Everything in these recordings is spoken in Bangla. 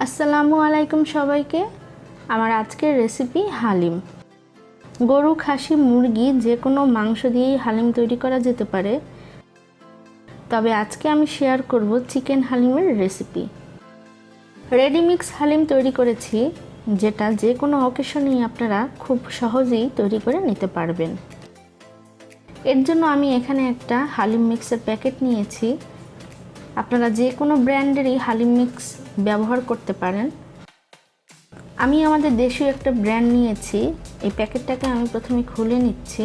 আসসালামু আলাইকুম সবাইকে। আমার আজকের রেসিপি হালিম। গরু, খাসি, মুরগি যে কোনো মাংস দিয়েই হালিম তৈরি করা যেতে পারে, তবে আজকে আমি শেয়ার করব চিকেন হালিমের রেসিপি। রেডিমিক্স হালিম তৈরি করেছি, যেটা যে কোনো অকেশনেই আপনারা খুব সহজেই তৈরি করে নিতে পারবেন। এর জন্য আমি এখানে একটা হালিম মিক্সের প্যাকেট নিয়েছি। আপনারা যে কোনো ব্র্যান্ডেরই হালিম মিক্স ব্যবহার করতে পারেন। আমি আমাদের দেশীয় একটা ব্র্যান্ড নিয়েছি। এই প্যাকেটটাকে আমি প্রথমে খুলে নিচ্ছি।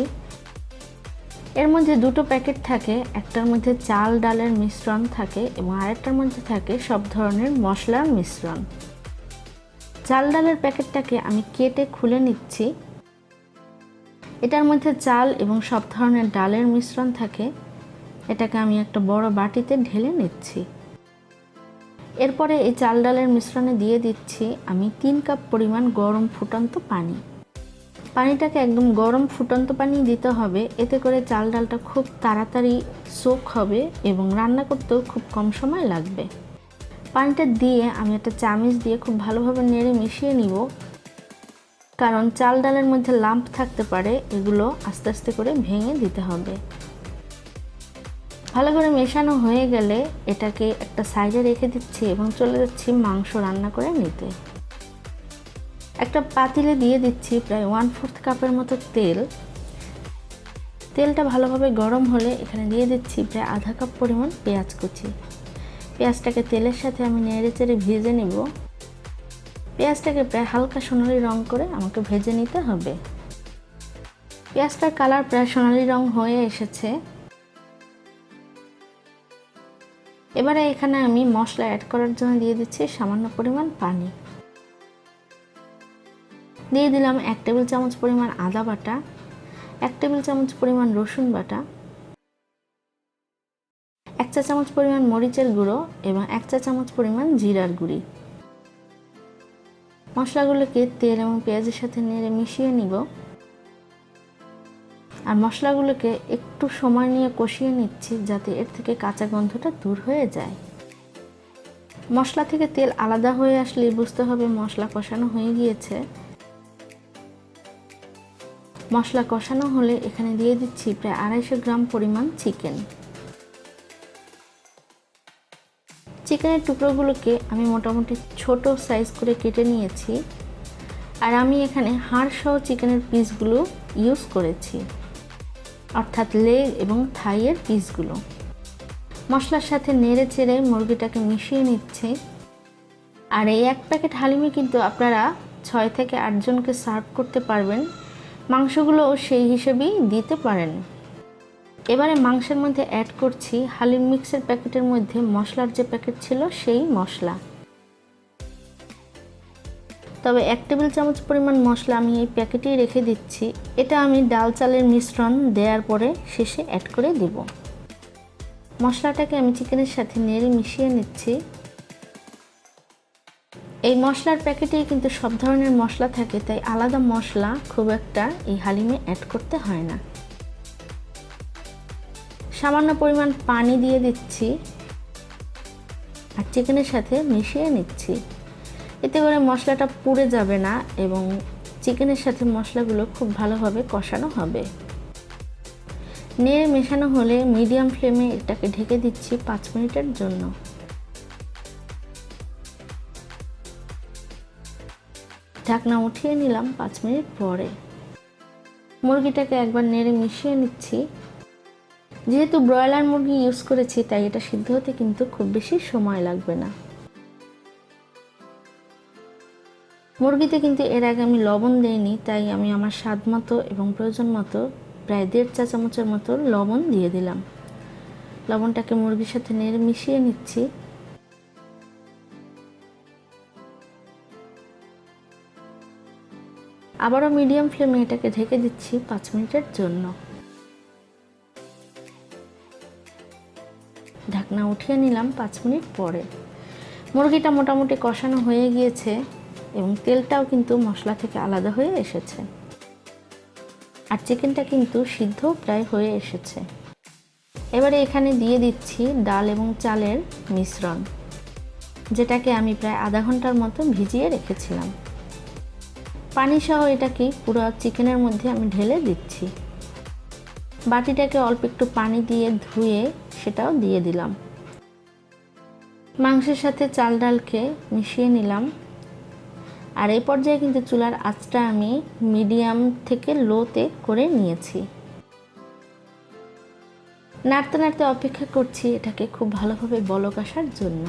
এর মধ্যে দুটো প্যাকেট থাকে, একটার মধ্যে চাল ডালের মিশ্রণ থাকে এবং আরেকটার মধ্যে থাকে সব ধরনের মশলার মিশ্রণ। চাল ডালের প্যাকেটটাকে আমি কেটে খুলে নিচ্ছি। এটার মধ্যে চাল এবং সব ধরনের ডালের মিশ্রণ থাকে। এটাকে আমি একটা বড় বাটিতে ঢেলে নিচ্ছি। এরপরে এই চাল ডালের মিশ্রণে দিয়ে দিচ্ছি আমি 3 কাপ পরিমাণ গরম ফুটন্ত পানি। পানিটাকে একদম গরম ফুটন্ত পানি দিতে হবে, এতে করে চাল ডালটা খুব তাড়াতাড়ি সোক হবে এবং রান্না করতেও খুব কম সময় লাগবে। পানিটা দিয়ে আমি একটা চামচ দিয়ে খুব ভালোভাবে নেড়ে মিশিয়ে নিব, কারণ চাল ডালের মধ্যে লাম্প থাকতে পারে, এগুলো আস্তে আস্তে করে ভেঙে দিতে হবে। ভালো করে মেশানো হয়ে গেলে এটাকে একটা সাইডে রেখে দিচ্ছি এবং চলে যাচ্ছি মাংস রান্না করে নিতে। একটা পাতিলে দিয়ে দিচ্ছি প্রায় 1/4 কাপের মতো তেল। তেলটা ভালোভাবে গরম হলে এখানে দিয়ে দিচ্ছি প্রায় আধা কাপ পরিমাণ পেঁয়াজ কুচি। পেঁয়াজটাকে তেলের সাথে আমি নেড়ে চেড়ে ভেজে নিব। পেঁয়াজটাকে প্রায় হালকা সোনালি রং করে আমাকে ভেজে নিতে হবে। পেঁয়াজটার কালার প্রায় সোনালি রং হয়ে এসেছে। এবারে এখানে আমি মশলা অ্যাড করার জন্য দিয়ে দিচ্ছি সামান্য পরিমাণ পানি। দিয়ে দিলাম 1 টেবিল চামচ পরিমাণ আদা বাটা, 1 টেবিল চামচ পরিমাণ রসুন বাটা, 1 চা চামচ পরিমাণ মরিচের গুঁড়ো এবং 1 চা চামচ পরিমাণ জিরার গুঁড়ি। মশলাগুলোকে তেল এবং পেঁয়াজের সাথে নেড়ে মিশিয়ে নিব। আর মশলাগুলোকে একটু সময় নিয়ে কষিয়ে নিচ্ছি, যাতে এর থেকে কাঁচা গন্ধটা দূর হয়ে যায়। মশলা থেকে তেল আলাদা হয়ে আসলে বুঝতে হবে মশলা কষানো হয়ে গিয়েছে। মশলা কষানো হলে এখানে দিয়ে দিচ্ছি প্রায় 250 গ্রাম পরিমাণ চিকেন। চিকেনের টুকরোগুলোকে আমি মোটামুটি ছোট সাইজ করে কেটে নিয়েছি। আর আমি এখানে হাড় সহ চিকেনের পিসগুলো ইউজ করেছি, অর্থাৎ লেগ এবং থাইয়ের পিসগুলো। মশলার সাথে নেড়ে চেড়ে মুরগিটাকে মিশিয়ে নিচ্ছি। আর এই 1 প্যাকেট হালিমে কিন্তু আপনারা 6 থেকে 8 জনকে সার্ভ করতে পারবেন। মাংসগুলোও সেই হিসেবেই দিতে পারেন। এবারে মাংসের মধ্যে অ্যাড করছি হালিম মিক্সের প্যাকেটের মধ্যে মশলার যে প্যাকেট ছিল সেই মশলা। তবে 1 টেবিল চামচ পরিমাণ মশলা আমি এই প্যাকেটেই রেখে দিচ্ছি। এটা আমি ডাল চালের মিশ্রণ দেওয়ার পরে শেষে অ্যাড করে দিব। মশলাটাকে আমি চিকেনের সাথে নেড়ে মিশিয়ে নিচ্ছি। এই মশলার প্যাকেটেই কিন্তু সব ধরনের মশলা থাকে, তাই আলাদা মশলা খুব একটা এই হালিমে অ্যাড করতে হয় না। সামান্য পরিমাণ পানি দিয়ে দিচ্ছি আর চিকেনের সাথে মিশিয়ে নিচ্ছি। এতে করে মশলাটা পুড়ে যাবে না এবং চিকেনের সাথে মশলাগুলো খুব ভালোভাবে কষানো হবে। নেড়ে মেশানো হলে মিডিয়াম ফ্লেমে এটাকে ঢেকে দিচ্ছি 5 মিনিটের জন্য। ঢাকনা উঠিয়ে নিলাম 5 মিনিট পরে। মুরগিটাকে একবার নেড়ে মিশিয়ে নিচ্ছি। যেহেতু ব্রয়লার মুরগি ইউজ করেছি, তাই এটা সিদ্ধ হতে কিন্তু খুব বেশি সময় লাগবে না। মুরগিতে কিন্তু এর আগে আমি লবণ দেইনি, তাই আমি আমার স্বাদ মতো এবং প্রয়োজন মতো প্রায় 1.5 চা চামচের মতো লবণ দিয়ে দিলাম। লবণটাকে মুরগির সাথে নেড়ে মিশিয়ে নিচ্ছি। আবারও মিডিয়াম ফ্লেমে এটাকে ঢেকে দিচ্ছি 5 মিনিটের জন্য। ঢাকনা উঠিয়ে নিলাম 5 মিনিট পরে। মুরগিটা মোটামুটি কষানো হয়ে গিয়েছে এবং তেলটাও কিন্তু মশলা থেকে আলাদা হয়ে এসেছে। আর চিকেনটা কিন্তু সিদ্ধ প্রায় হয়ে এসেছে। এবারে এখানে দিয়ে দিচ্ছি ডাল এবং চালের মিশ্রণ। যেটাকে আমি প্রায় আধা ঘন্টার মতো ভিজিয়ে রেখেছিলাম। পানি সহ এটাকে পুরো চিকেনের মধ্যে আমি ঢেলে দিচ্ছি। বাটিটাকে অল্প একটু পানি দিয়ে ধুয়ে সেটাও দিয়ে দিলাম। মাংসের সাথে চাল ডালকে মিশিয়ে নিলাম। আর এই পর্যায়ে কিন্তু চুলার আঁচটা আমি মিডিয়াম থেকে লোতে করে নিয়েছি। নাড়তে নাড়তে অপেক্ষা করছি এটাকে খুব ভালোভাবে বলক আসার জন্য।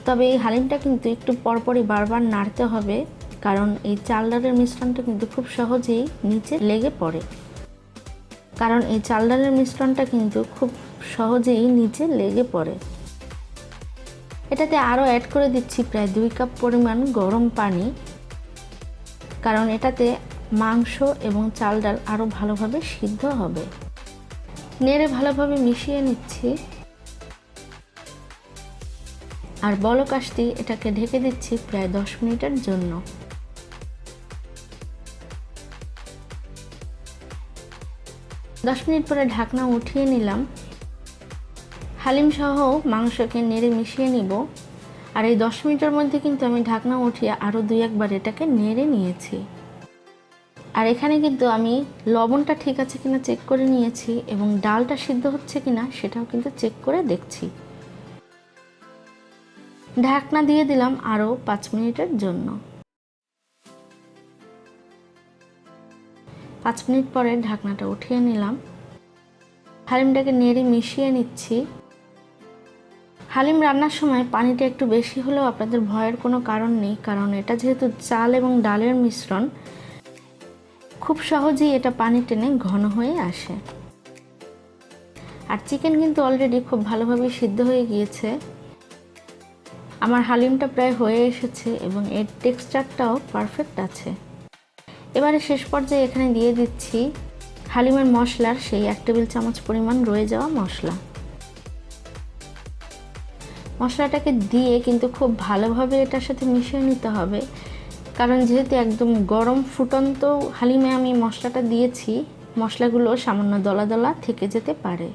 তবে এই হালিমটা কিন্তু একটু পরপরই বারবার নাড়তে হবে, কারণ এই চাল ডালের মিশ্রণটা কিন্তু খুব সহজেই নিচে লেগে পড়ে। নিচে লেগে পড়ে। এটাতে আরও অ্যাড করে দিচ্ছি প্রায় 2 কাপ পরিমাণ গরম পানি, কারণ এটাতে মাংস এবং চাল ডাল আরও ভালোভাবে সিদ্ধ হবে। নেড়ে ভালোভাবে মিশিয়ে নিচ্ছি। আর বলক আসতেই এটাকে ঢেকে দিচ্ছি প্রায় 10 মিনিটের জন্য। 10 মিনিট পরে ঢাকনা উঠিয়ে নিলাম। হালিম সহ মাংসকে নেড়ে মিশিয়ে নিব। আর এই 10 মিনিটের মধ্যে কিন্তু আমি ঢাকনা উঠিয়ে আরও 2-1 বার এটাকে নেড়ে নিয়েছি। আর এখানে কিন্তু আমি লবণটা ঠিক আছে কিনা চেক করে নিয়েছি এবং ডালটা সিদ্ধ হচ্ছে কিনা সেটাও কিন্তু চেক করে দেখছি। ঢাকনা দিয়ে দিলাম আরও 5 মিনিটের জন্য। 5 মিনিট পরে ঢাকনাটা উঠিয়ে নিলাম। হালিমটাকে নেড়ে মিশিয়ে নিচ্ছি। হালিম রান্নার সময় পানিটা একটু বেশি হলেও আপনাদের ভয়ের কোনো কারণ নেই, কারণ এটা যেহেতু চাল এবং ডালের মিশ্রণ, খুব সহজেই এটা পানি টেনে ঘন হয়ে আসে। আর চিকেন কিন্তু অলরেডি খুব ভালোভাবে সিদ্ধ হয়ে গিয়েছে। আমার হালিমটা প্রায় হয়ে এসেছে এবং এর টেক্সচারটাও পারফেক্ট আছে। এবারে শেষ পর্যায়ে এখানে দিয়ে দিচ্ছি হালিমের মশলার সেই 1 টেবিল চামচ পরিমাণ রয়ে যাওয়া মশলা। মশলাটাকে দিয়ে কিন্তু খুব ভালোভাবে এটার সাথে মিশিয়ে নিতে হবে, কারণ যেহেতু একদম গরম ফুটন্ত হালিমে আমি মশলাটা দিয়েছি, মশলাগুলো সামান্য দলা দলা থেকে যেতে পারে।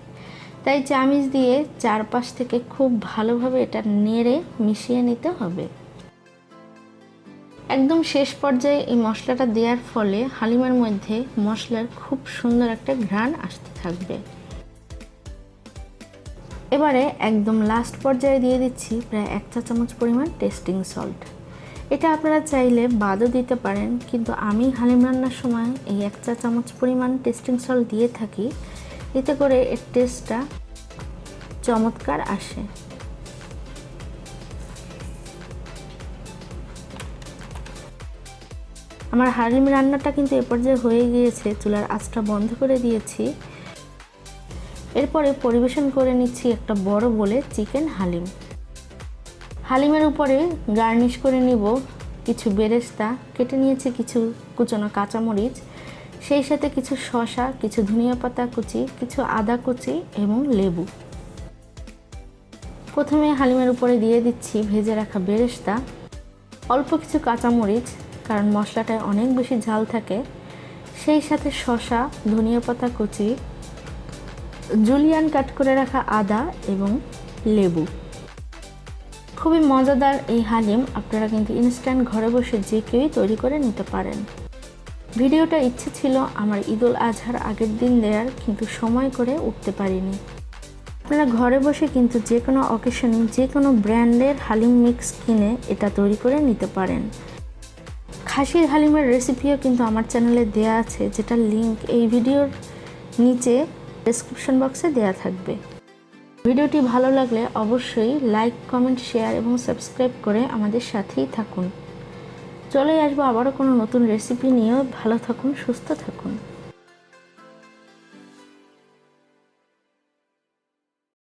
তাই চামিচ দিয়ে চারপাশ থেকে খুব ভালোভাবে এটা নেড়ে মিশিয়ে নিতে হবে। একদম শেষ পর্যায়ে এই মশলাটা দেওয়ার ফলে হালিমের মধ্যে মশলার খুব সুন্দর একটা ঘ্রাণ আসতে থাকবে। এবারে একদম লাস্ট পর্যায়ে দিয়ে দিচ্ছি প্রায় 1 চা চামচ পরিমাণ টেস্টিং সল্ট। এটা আপনারা চাইলে বাদও দিতে পারেন, কিন্তু আমি হালিম রান্নার সময় এই 1 চা চামচ পরিমাণ টেস্টিং সল্ট দিয়ে থাকি, এতে করে এর টেস্টটা চমৎকার আসে। আমার হালিম রান্নাটা কিন্তু এ পর্যায়ে হয়ে গিয়েছে। চুলার আঁচটা বন্ধ করে দিয়েছি। এরপরে পরিবেশন করে নিচ্ছি একটা বড় বলে চিকেন হালিম। হালিমের উপরে গার্নিশ করে নিব কিছু বেরেস্তা, কেটে নিয়েছি কিছু কুচনো কাঁচামরিচ, সেই সাথে কিছু শসা, কিছু ধনিয়া পাতা কুচি, কিছু আদা কুচি এবং লেবু। প্রথমে হালিমের উপরে দিয়ে দিচ্ছি ভেজে রাখা বেরেস্তা, অল্প কিছু কাঁচামরিচ, কারণ মশলাটায় অনেক বেশি ঝাল থাকে, সেই সাথে শসা, ধনিয়া পাতা কুচি, জুলিয়ান কাট করে রাখা আদা এবং লেবু। খুবই মজাদার এই হালিম আপনারা কিন্তু ইনস্ট্যান্ট ঘরে বসে যে কেউই তৈরি করে নিতে পারেন। ভিডিওটা ইচ্ছে ছিল আমার ঈদুল আজহার আগের দিন দেওয়ার, কিন্তু সময় করে উঠতে পারিনি। আপনারা ঘরে বসে কিন্তু যে কোনো অকেশনে যে কোনো ব্র্যান্ডের হালিম মিক্স কিনে এটা তৈরি করে নিতে পারেন। খাসির হালিমের রেসিপিও কিন্তু আমার চ্যানেলে দেয়া আছে, যেটার লিংক এই ভিডিওর নিচে ডেসক্রিপশন বক্সে দেয়া থাকবে। ভিডিওটি ভালো লাগলে অবশ্যই লাইক, কমেন্ট, শেয়ার এবং সাবস্ক্রাইব করে আমাদের সাথেই থাকুন। চলে আসবো আবারও কোনো নতুন রেসিপি নিয়ে। ভালো থাকুন, সুস্থ থাকুন।